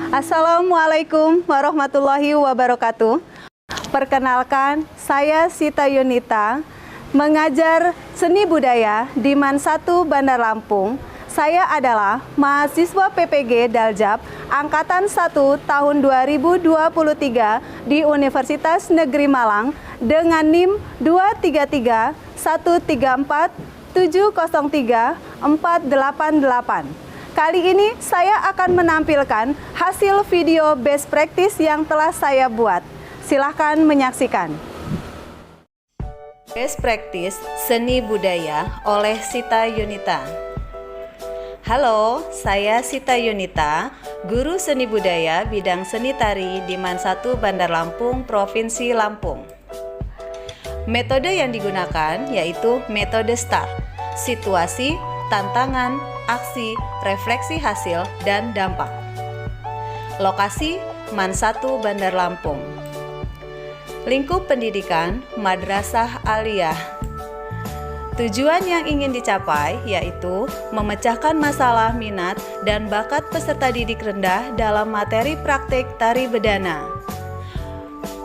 Assalamualaikum warahmatullahi wabarakatuh. Perkenalkan, saya Sita Yunita, mengajar seni budaya di MAN 1 Bandar Lampung. Saya adalah mahasiswa PPG Daljab Angkatan 1 tahun 2023 di Universitas Negeri Malang dengan NIM 233 134 703 488. Kali ini saya akan menampilkan hasil video best practice yang telah saya buat. Silahkan menyaksikan. Best practice seni budaya oleh Sita Yunita. Halo, saya Sita Yunita, guru seni budaya bidang seni tari di MAN 1 Bandar Lampung, Provinsi Lampung. Metode yang digunakan yaitu metode STAR, situasi, tantangan, aksi, refleksi hasil, dan dampak. Lokasi MAN 1 Bandar Lampung. Lingkup pendidikan Madrasah Aliyah. Tujuan yang ingin dicapai yaitu memecahkan masalah minat dan bakat peserta didik rendah dalam materi praktik tari bedana.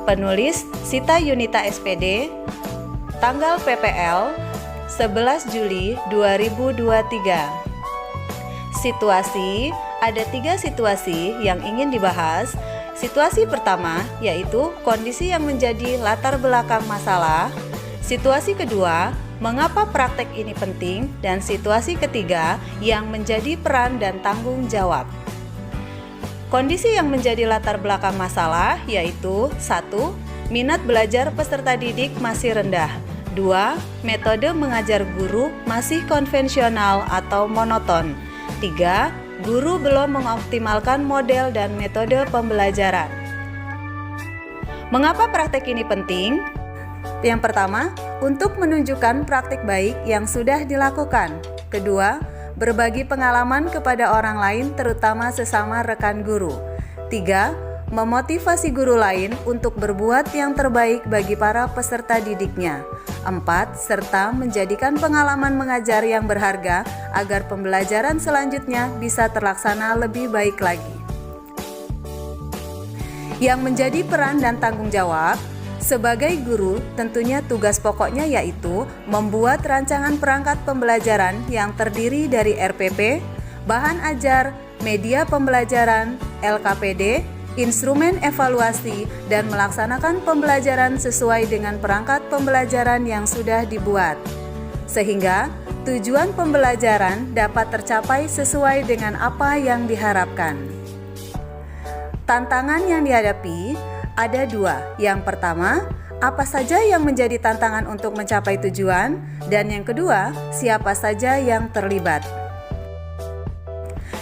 Penulis Sita Yunita SPD, tanggal PPL 11 Juli 2023. Situasi, ada 3 situasi yang ingin dibahas. Situasi pertama yaitu kondisi yang menjadi latar belakang masalah. Situasi kedua, mengapa praktek ini penting, dan situasi ketiga yang menjadi peran dan tanggung jawab. Kondisi yang menjadi latar belakang masalah yaitu 1. Minat belajar peserta didik masih rendah. 2. Metode mengajar guru masih konvensional atau monoton. 3. Guru belum mengoptimalkan model dan metode pembelajaran. Mengapa praktek ini penting? Yang pertama, untuk menunjukkan praktik baik yang sudah dilakukan. Kedua, berbagi pengalaman kepada orang lain terutama sesama rekan guru. 3. Memotivasi guru lain untuk berbuat yang terbaik bagi para peserta didiknya. 4. Serta menjadikan pengalaman mengajar yang berharga agar pembelajaran selanjutnya bisa terlaksana lebih baik lagi. Yang menjadi peran dan tanggung jawab sebagai guru, tentunya tugas pokoknya yaitu membuat rancangan perangkat pembelajaran yang terdiri dari RPP, bahan ajar, media pembelajaran, LKPD, instrumen evaluasi, dan melaksanakan pembelajaran sesuai dengan perangkat pembelajaran yang sudah dibuat, sehingga tujuan pembelajaran dapat tercapai sesuai dengan apa yang diharapkan. Tantangan yang dihadapi ada 2. Yang pertama, apa saja yang menjadi tantangan untuk mencapai tujuan, dan yang kedua, siapa saja yang terlibat.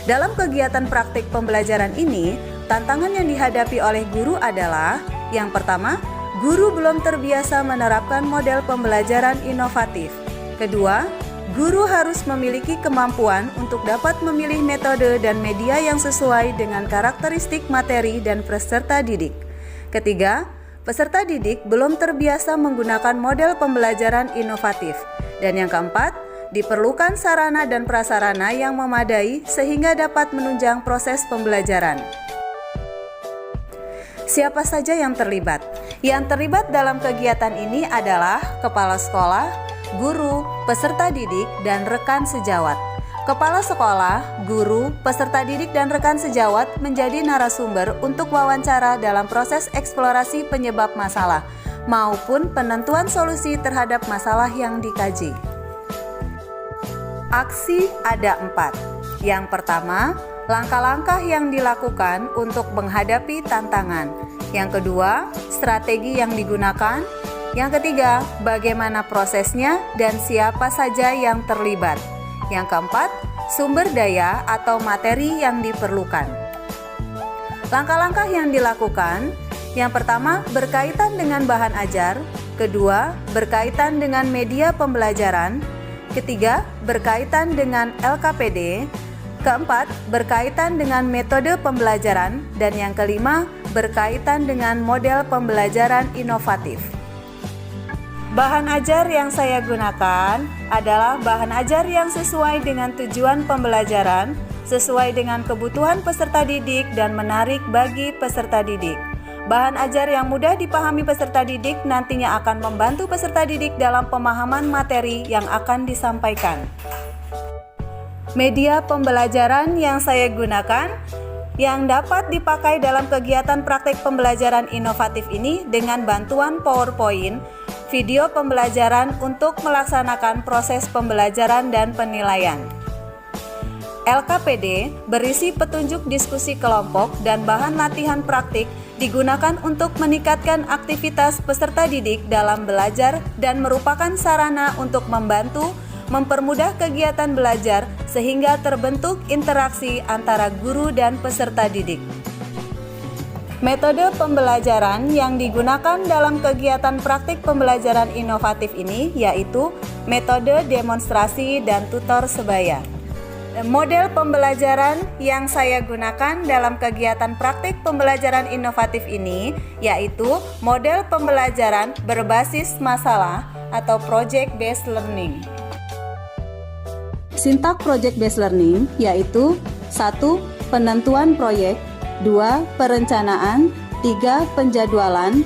Dalam kegiatan praktik pembelajaran ini, tantangan yang dihadapi oleh guru adalah yang pertama, guru belum terbiasa menerapkan model pembelajaran inovatif. Kedua, guru harus memiliki kemampuan untuk dapat memilih metode dan media yang sesuai dengan karakteristik materi dan peserta didik. Ketiga, peserta didik belum terbiasa menggunakan model pembelajaran inovatif. Dan yang keempat, diperlukan sarana dan prasarana yang memadai sehingga dapat menunjang proses pembelajaran. Siapa saja yang terlibat? Yang terlibat dalam kegiatan ini adalah kepala sekolah, guru, peserta didik, dan rekan sejawat. Kepala sekolah, guru, peserta didik, dan rekan sejawat menjadi narasumber untuk wawancara dalam proses eksplorasi penyebab masalah maupun penentuan solusi terhadap masalah yang dikaji. Aksi ada 4. Yang pertama, langkah-langkah yang dilakukan untuk menghadapi tantangan. Yang kedua, strategi yang digunakan. Yang ketiga, bagaimana prosesnya dan siapa saja yang terlibat. Yang keempat, sumber daya atau materi yang diperlukan. Langkah-langkah yang dilakukan. Yang pertama, berkaitan dengan bahan ajar. Kedua, berkaitan dengan media pembelajaran. Ketiga, berkaitan dengan LKPD. Keempat, berkaitan dengan metode pembelajaran. Dan yang kelima, berkaitan dengan model pembelajaran inovatif. Bahan ajar yang saya gunakan adalah bahan ajar yang sesuai dengan tujuan pembelajaran, sesuai dengan kebutuhan peserta didik dan menarik bagi peserta didik. Bahan ajar yang mudah dipahami peserta didik nantinya akan membantu peserta didik dalam pemahaman materi yang akan disampaikan. Media pembelajaran yang saya gunakan yang dapat dipakai dalam kegiatan praktik pembelajaran inovatif ini dengan bantuan PowerPoint, video pembelajaran untuk melaksanakan proses pembelajaran dan penilaian. LKPD berisi petunjuk diskusi kelompok dan bahan latihan praktik digunakan untuk meningkatkan aktivitas peserta didik dalam belajar dan merupakan sarana untuk membantu mempermudah kegiatan belajar sehingga terbentuk interaksi antara guru dan peserta didik. Metode pembelajaran yang digunakan dalam kegiatan praktik pembelajaran inovatif ini yaitu metode demonstrasi dan tutor sebaya. Model pembelajaran yang saya gunakan dalam kegiatan praktik pembelajaran inovatif ini yaitu model pembelajaran berbasis masalah atau project based learning. Sintak project based learning yaitu 1. Penentuan proyek, 2. Perencanaan, 3. Penjadwalan,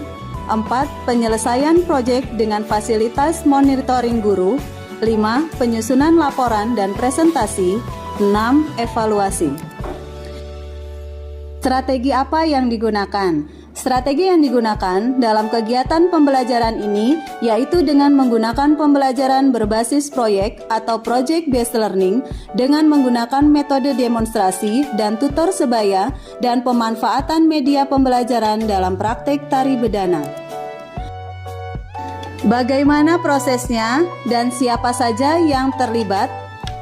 4. Penyelesaian proyek dengan fasilitas monitoring guru, 5. Penyusunan laporan dan presentasi, 6. Evaluasi. Strategi apa yang digunakan? Strategi yang digunakan dalam kegiatan pembelajaran ini yaitu dengan menggunakan pembelajaran berbasis proyek atau project based learning dengan menggunakan metode demonstrasi dan tutor sebaya dan pemanfaatan media pembelajaran dalam praktik tari bedana. Bagaimana prosesnya dan siapa saja yang terlibat?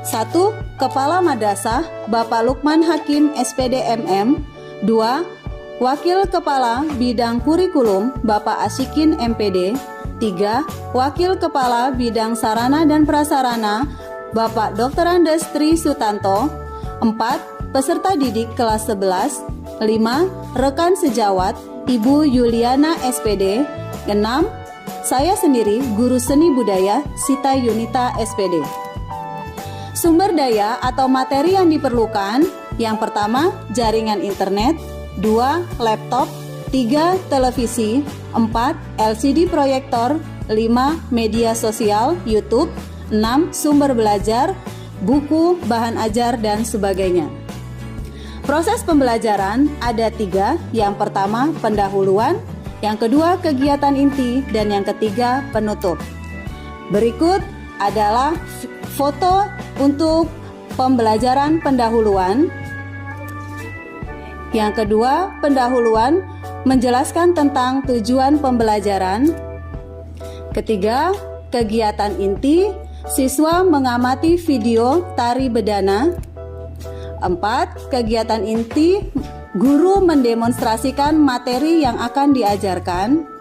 1. Kepala Madrasah Bapak Lukman Hakim SPD MM. 2. Wakil Kepala Bidang Kurikulum Bapak Asyikin MPD. 3. Wakil Kepala Bidang Sarana dan Prasarana Bapak Dr. Andes Tri Sutanto. 4. Peserta didik kelas 11. 5. Rekan sejawat Ibu Yuliana SPD. 6. Saya sendiri Guru Seni Budaya Sita Yunita SPD. Sumber daya atau materi yang diperlukan, yang pertama jaringan internet, 2. Laptop, 3. Televisi, 4. LCD proyektor, 5. Media sosial, YouTube, 6. Sumber belajar, buku, bahan ajar, dan sebagainya. Proses pembelajaran ada 3, yang pertama pendahuluan, yang kedua kegiatan inti, dan yang ketiga penutup. Berikut adalah foto untuk pembelajaran pendahuluan. Yang kedua, pendahuluan menjelaskan tentang tujuan pembelajaran. Ketiga, kegiatan inti, siswa mengamati video tari bedana. 4. Kegiatan inti, guru mendemonstrasikan materi yang akan diajarkan.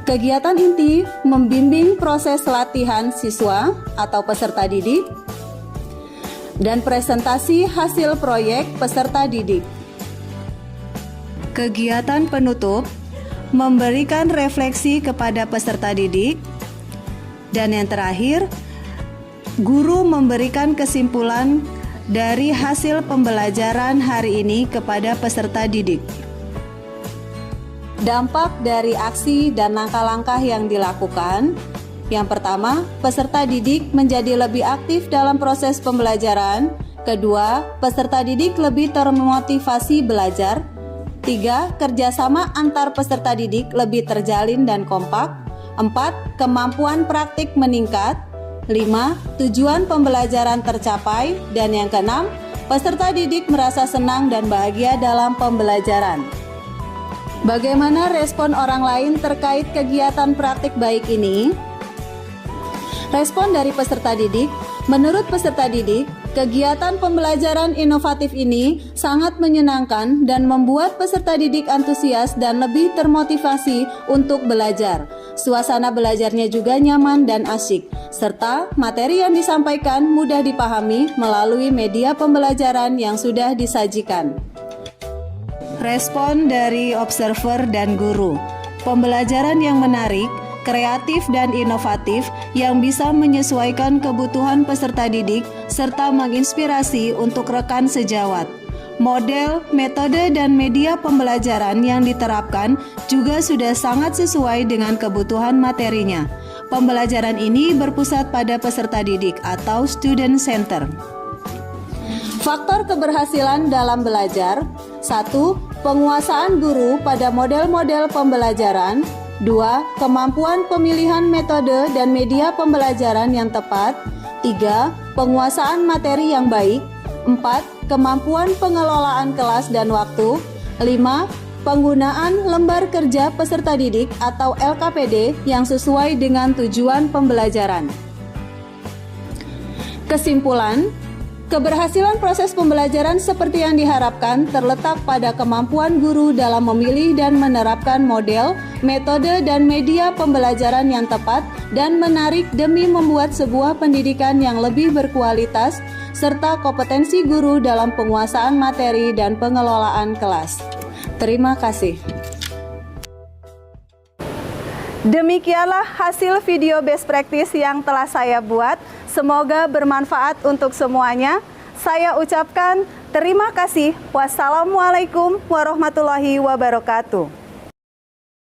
Kegiatan inti membimbing proses latihan siswa atau peserta didik. Dan presentasi hasil proyek peserta didik. Kegiatan penutup memberikan refleksi kepada peserta didik. Dan yang terakhir, guru memberikan kesimpulan dari hasil pembelajaran hari ini kepada peserta didik. Dampak dari aksi dan langkah-langkah yang dilakukan. Yang pertama, peserta didik menjadi lebih aktif dalam proses pembelajaran. Kedua, peserta didik lebih termotivasi belajar. 3. Kerjasama antar peserta didik lebih terjalin dan kompak. 4. Kemampuan praktik meningkat. 5. Tujuan pembelajaran tercapai. Dan yang keenam, peserta didik merasa senang dan bahagia dalam pembelajaran. Bagaimana respon orang lain terkait kegiatan praktik baik ini? Respon dari peserta didik, menurut peserta didik, kegiatan pembelajaran inovatif ini sangat menyenangkan dan membuat peserta didik antusias dan lebih termotivasi untuk belajar. Suasana belajarnya juga nyaman dan asyik, serta materi yang disampaikan mudah dipahami melalui media pembelajaran yang sudah disajikan. Respon dari observer dan guru, pembelajaran yang menarik kreatif dan inovatif yang bisa menyesuaikan kebutuhan peserta didik serta menginspirasi untuk rekan sejawat. Model, metode, dan media pembelajaran yang diterapkan juga sudah sangat sesuai dengan kebutuhan materinya. Pembelajaran ini berpusat pada peserta didik atau student center. Faktor keberhasilan dalam belajar: 1. Penguasaan guru pada model-model pembelajaran. 2. Kemampuan pemilihan metode dan media pembelajaran yang tepat. 3. Penguasaan materi yang baik. 4. Kemampuan pengelolaan kelas dan waktu. 5. Penggunaan lembar kerja peserta didik atau LKPD yang sesuai dengan tujuan pembelajaran. Kesimpulan, keberhasilan proses pembelajaran seperti yang diharapkan terletak pada kemampuan guru dalam memilih dan menerapkan model, metode, dan media pembelajaran yang tepat dan menarik demi membuat sebuah pendidikan yang lebih berkualitas, serta kompetensi guru dalam penguasaan materi dan pengelolaan kelas. Terima kasih. Demikianlah hasil video best practice yang telah saya buat. Semoga bermanfaat untuk semuanya. Saya ucapkan terima kasih. Wassalamualaikum warahmatullahi wabarakatuh.